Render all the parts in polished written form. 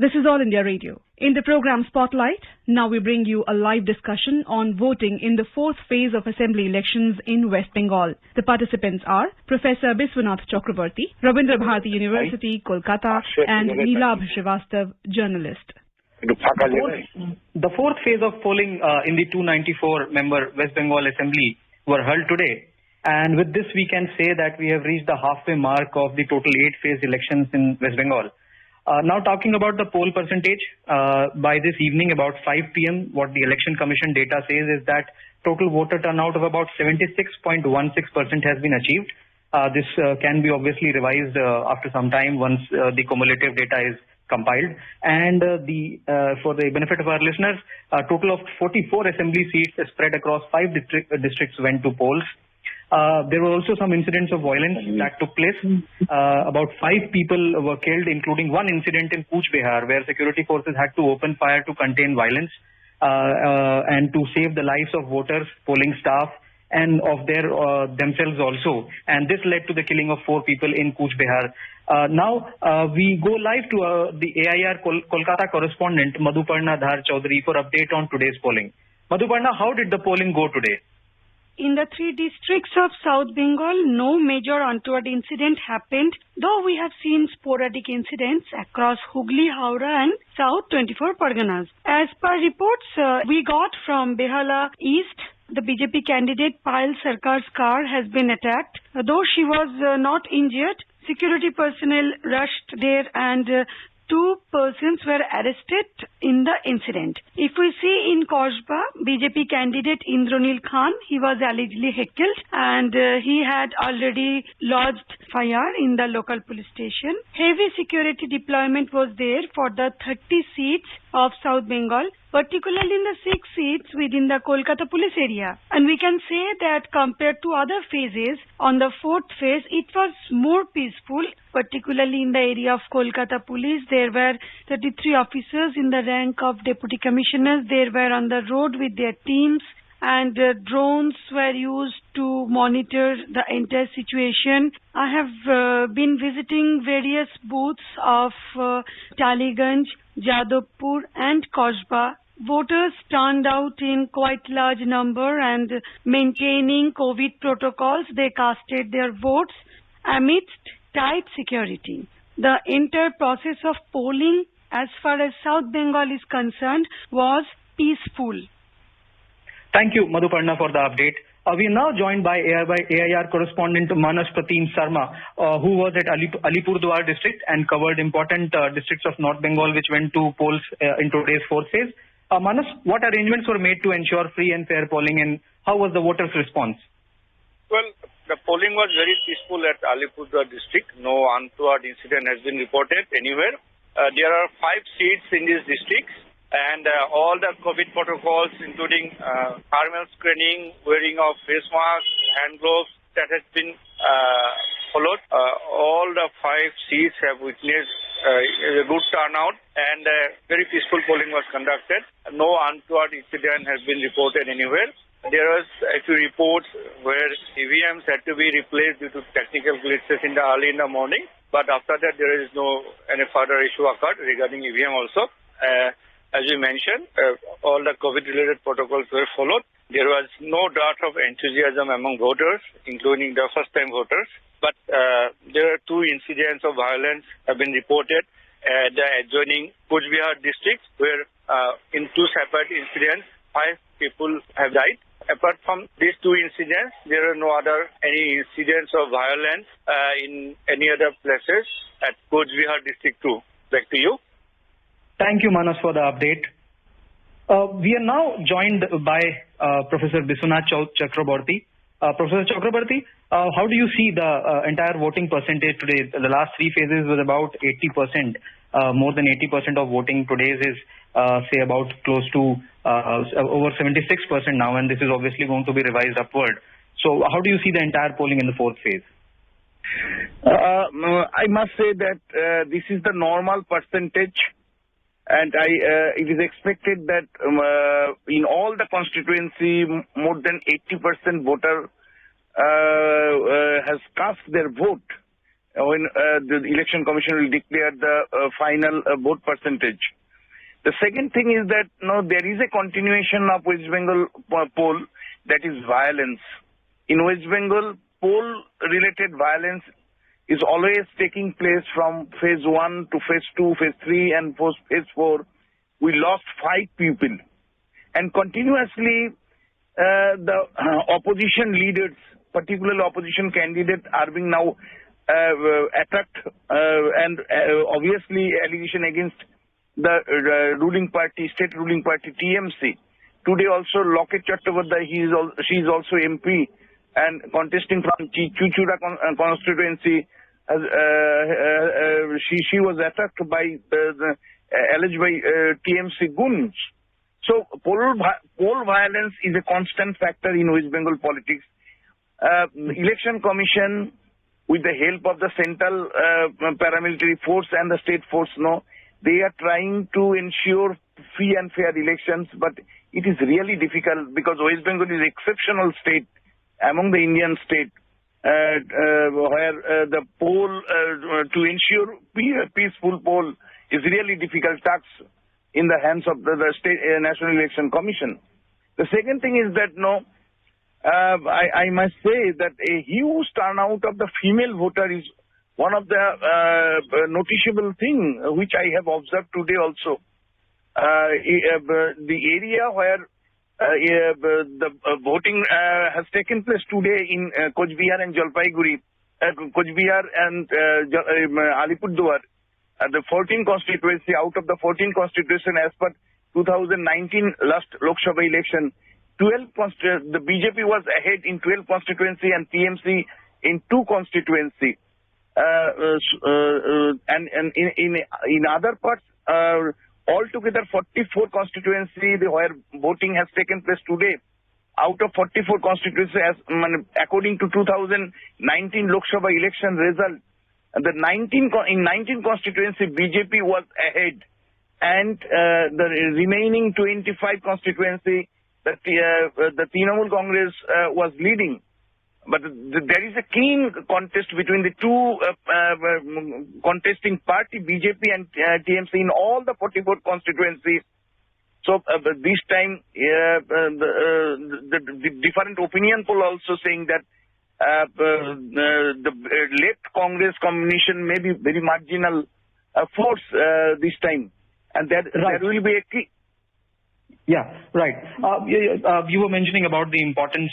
This is All India Radio. In the program Spotlight, now we bring you a live discussion on voting in the fourth phase of assembly elections in West Bengal. The participants are Professor Biswanath Chakraborty, Rabindra Bharati University, Kolkata, and Neelabh Srivastav, journalist. The fourth phase of polling in the 294-member West Bengal Assembly were held today. And with this, we can say that we have reached the halfway mark of the total 8-phase elections in West Bengal. Now talking about the poll percentage, by this evening about 5 p.m. what the Election Commission data says is that total voter turnout of about 76.16% has been achieved. This can be obviously revised after some time once the cumulative data is compiled. And for the benefit of our listeners, a total of 44 assembly seats spread across 5 districts went to polls. There were also some incidents of violence that took place. About 5 people were killed, including one incident in Cooch Behar, where security forces had to open fire to contain violence and to save the lives of voters, polling staff, and of themselves also. And this led to the killing of 4 people in Cooch Behar. Now we go live to the AIR Kolkata correspondent Madhuparna Dhar Chaudhary for update on today's polling. Madhuparna, how did the polling go today? In the 3 districts of South Bengal, no major untoward incident happened, though we have seen sporadic incidents across Hooghly, Howrah and South 24 Parganas. As per reports we got from Behala East, the BJP candidate Payal Sarkar's car has been attacked. Though she was not injured, security personnel rushed there and 2 persons were arrested in the incident. If we see in Kosba, BJP candidate Indranil Khan, he was allegedly heckled and he had already lodged fire in the local police station. Heavy security deployment was there for the 30 seats of South Bengal, particularly in the 6 seats within the Kolkata police area. And we can say that compared to other phases, on the 4th phase, it was more peaceful, particularly in the area of Kolkata police. There were 33 officers in the rank of deputy commissioners. They were on the road with their teams, and drones were used to monitor the entire situation. I have been visiting various booths of Taliganj, Jadavpur and Kosba. Voters turned out in quite large number and maintaining COVID protocols, they casted their votes amidst tight security. The entire process of polling as far as South Bengal is concerned was peaceful. Thank you, Madhuparna, for the update. We are now joined by AIR correspondent Manas Pratim Sarma, who was at Alipurduar district and covered important districts of North Bengal which went to polls in today's 4th phase. Manas, what arrangements were made to ensure free and fair polling, and how was the voters' response? Well, the polling was very peaceful at Alipurduar district. No untoward incident has been reported anywhere. There are 5 seats in these districts, and all the COVID protocols, including thermal screening, wearing of face masks, hand gloves, that has been followed. All the 5 seats have witnessed a good turnout, and very peaceful polling was conducted. No untoward incident has been reported anywhere. There was a few reports where EVMs had to be replaced due to technical glitches early in the morning, but after that there is no any further issue occurred regarding EVM also. As you mentioned, all the COVID-related protocols were followed. There was no dearth of enthusiasm among voters, including the first-time voters. But there are 2 incidents of violence have been reported at the adjoining Cooch Behar district, where in 2 separate incidents, 5 people have died. Apart from these 2 incidents, there are no other any incidents of violence in any other places at Cooch Behar district too. Back to you. Thank you, Manas, for the update. We are now joined by Professor Biswanath Chakraborty. Professor Chakraborty, how do you see the entire voting percentage today? The last 3 phases was about 80%. More than 80% of voting today is, say, about close to over 76% now, and this is obviously going to be revised upward. So how do you see the entire polling in the 4th phase? I must say that this is the normal percentage, and it is expected that in all the constituency, more than 80% voter has cast their vote. when the election commission will declare the final vote percentage. The second thing is that there is a continuation of West Bengal poll, that is violence. In West Bengal, poll-related violence is always taking place from phase 1 to phase 2, phase 3 and phase 4. We lost 5 people. And continuously, the opposition leaders, particularly opposition candidates, are being now attacked and obviously allegation against the ruling party, state ruling party TMC. Today also Loket Chattopadhyay, she is also MP and contesting from Chuchura constituency. She was attacked by alleged by TMC goons. So poll violence is a constant factor in West Bengal politics. Election Commission, with the help of the central paramilitary force and the state force, they are trying to ensure free and fair elections, but it is really difficult because West Bengal is an exceptional state among the Indian state, where the poll to ensure peaceful poll is really difficult task in the hands of the state National Election Commission. The second thing is that I must say that a huge turnout of the female voter is one of the noticeable thing which I have observed today also. The area where the voting has taken place today in Coach Bihar and Jalpaiguri, Coach Bihar and Alipurduar, the 14 constituency, out of the 14 constitution as per 2019 last Lok Sabha election, the BJP was ahead in 12 constituency and TMC in 2 constituency. And in other parts, altogether 44 constituency where voting has taken place today. Out of 44 constituencies, according to 2019 Lok Sabha election result, in 19 constituency BJP was ahead, and the remaining 25 constituency the Trinamool Congress was leading. But there is a keen contest between the two contesting party, BJP and TMC, in all the 44 constituencies. So this time, the different opinion poll also saying that the left Congress combination may be very marginal force this time, and there will be a key. Yeah, right. You were mentioning about the importance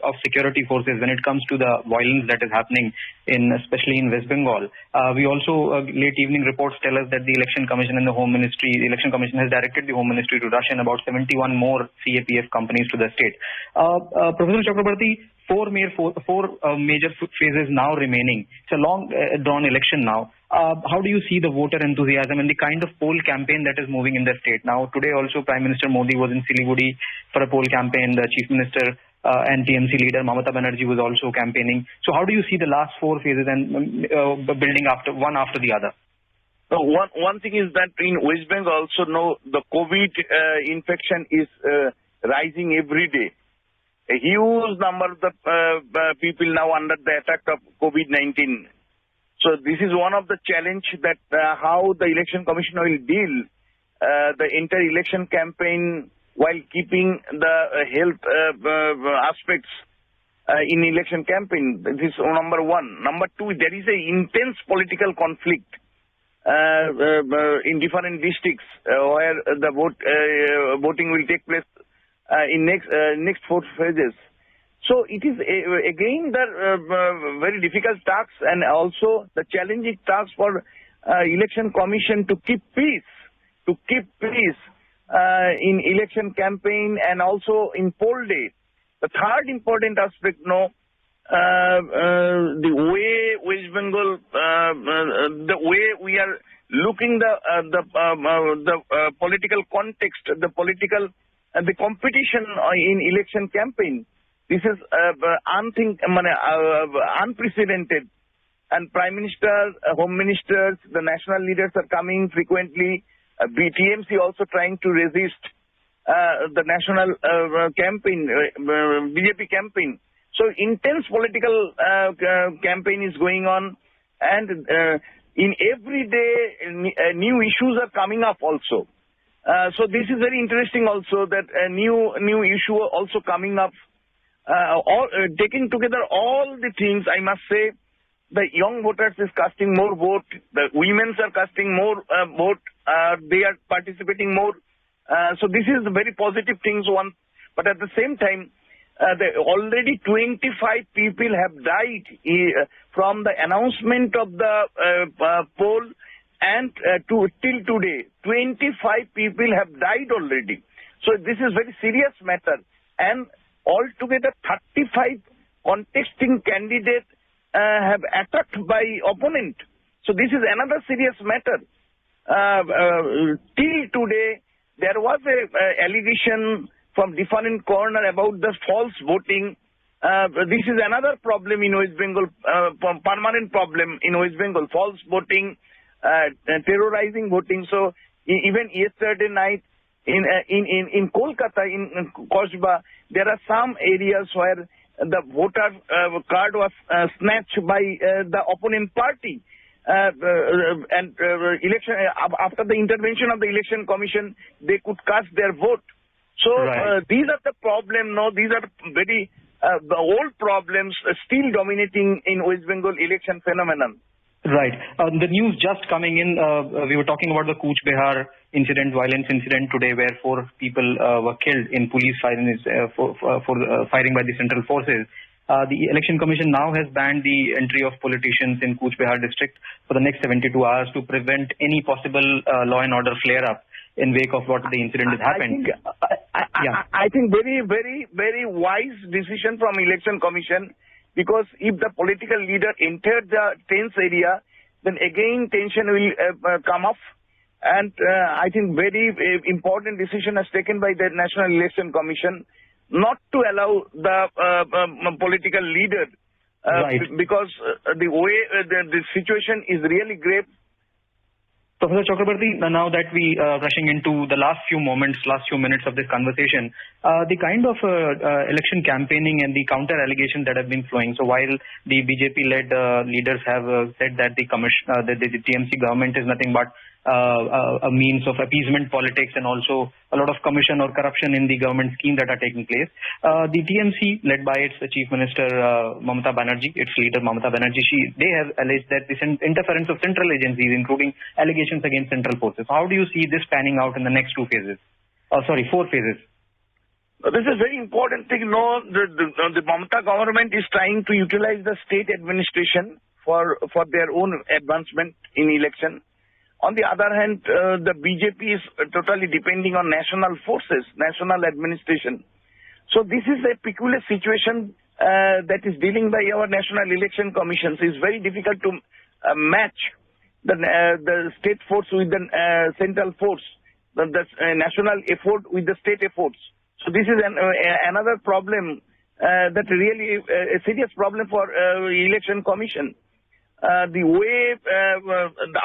of security forces when it comes to the violence that is happening, especially in West Bengal. We also, late evening reports tell us that the Election Commission and the Election Commission has directed the Home Ministry to rush in about 71 more CAPF companies to the state. Professor Chakrabarti, four major phases now remaining. It's a long drawn election now. How do you see the voter enthusiasm and the kind of poll campaign that is moving in the state? Now, today also Prime Minister Modi was in Siliguri for a poll campaign. The Chief Minister and TMC leader Mamata Banerjee was also campaigning. So how do you see the last 4 phases and building one after the other? One thing is that in West Bengal also the COVID infection is rising every day. A huge number of the people now under the attack of COVID-19. So this is one of the challenge that how the Election Commission will deal the entire election campaign while keeping the health aspects in election campaign. This is number one. Number two, there is a intense political conflict in different districts where the voting will take place in next 4 phases. So it is again the very difficult task and also the challenging task for Election Commission to keep peace in election campaign and also in poll day. The third important aspect, the way West Bengal, the way we are looking the political context, the competition in election campaign. This is unprecedented, and Prime Minister, Home Ministers, the national leaders are coming frequently. TMC also trying to resist the national campaign, BJP campaign. So intense political campaign is going on. and in every day new issues are coming up also. So this is very interesting also that a new issue also coming up. Taking together all the things, I must say, the young voters is casting more vote, the women are casting more vote, they are participating more. So this is the very positive things one. But at the same time, already 25 people have died from the announcement of the poll and till today. 25 people have died already. So this is very serious matter. And altogether 35 contesting candidates have attacked by opponent. So this is another serious matter. Till today, there was a allegation from different corner about the false voting. This is another problem in West Bengal, permanent problem in West Bengal, false voting, terrorizing voting. So even yesterday night in Kolkata, in Kosba, there are some areas where the voter card was snatched by the opponent party. And election after the intervention of the election commission, they could cast their vote. So these are the problem. No, these are very the old problems still dominating in West Bengal election phenomenon. Right. The news just coming in, we were talking about the Cooch Behar violence incident today, where 4 people were killed in police firing by the central forces. The election commission now has banned the entry of politicians in Cooch Behar district for the next 72 hours to prevent any possible law and order flare-up in wake of what the incident has happened. I think very, very, very wise decision from election commission. Because if the political leader entered the tense area, then again tension will come up. And I think very important decision has taken by the National Election Commission not to allow the political leader because the way the situation is really grave. Professor Chakrabarty, now that we are rushing into the last few minutes of this conversation, the kind of election campaigning and the counter allegations that have been flowing. So while the BJP-led leaders have said that the TMC government is nothing but a means of appeasement politics and also a lot of commission or corruption in the government scheme that are taking place, the TMC, led by its Chief Minister Mamata Banerjee, its leader Mamata Banerjee, they have alleged that this interference of central agencies, including allegations against central forces. How do you see this panning out in the next 4 phases? This is very important thing. No, the Mamata government is trying to utilize the state administration for their own advancement in election. On the other hand, the BJP is totally depending on national forces, national administration. So this is a peculiar situation that is dealing by our National Election Commission. It's very difficult to match the state force with the central force, the national effort with the state efforts. So this is another problem that really a serious problem for election commission. The way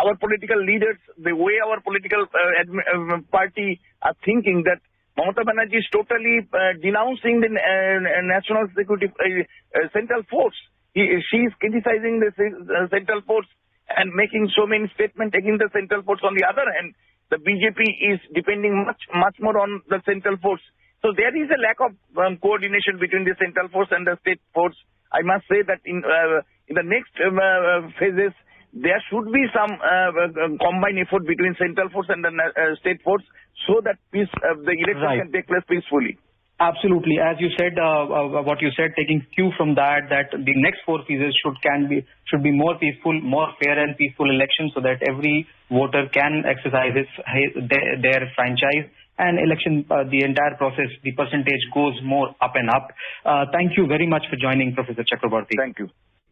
our political leaders, the way our political party are thinking that Mamata Banerjee is totally denouncing the national security central force. She is criticizing the central force and making so many statements against the central force. On the other hand, the BJP is depending much more on the central force. So there is a lack of coordination between the central force and the state force. I must say that in the next phases, there should be some combined effort between central force and the state force so that the election can take place peacefully. Absolutely. As you said, what you said, taking cue from that the next 4 phases should be more peaceful, more fair and peaceful elections so that every voter can exercise their franchise. And election, the entire process, the percentage goes more up and up. Thank you very much for joining, Professor Chakrabarty. Thank you.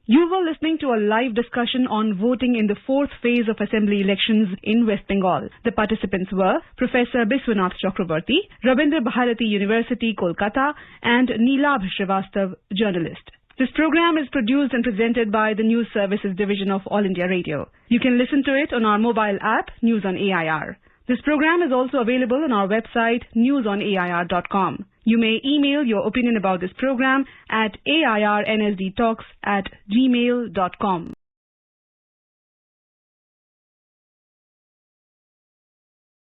You were listening to a live discussion on voting in the 4th phase of assembly elections in West Bengal. The participants were Professor Biswanath Chakrabarty, Rabindra Bharati University, Kolkata, and Neelabh Srivastav, journalist. This program is produced and presented by the News Services Division of All India Radio. You can listen to it on our mobile app, News on AIR. This program is also available on our website, newsonair.com. You may email your opinion about this program at airnsdtalks@gmail.com.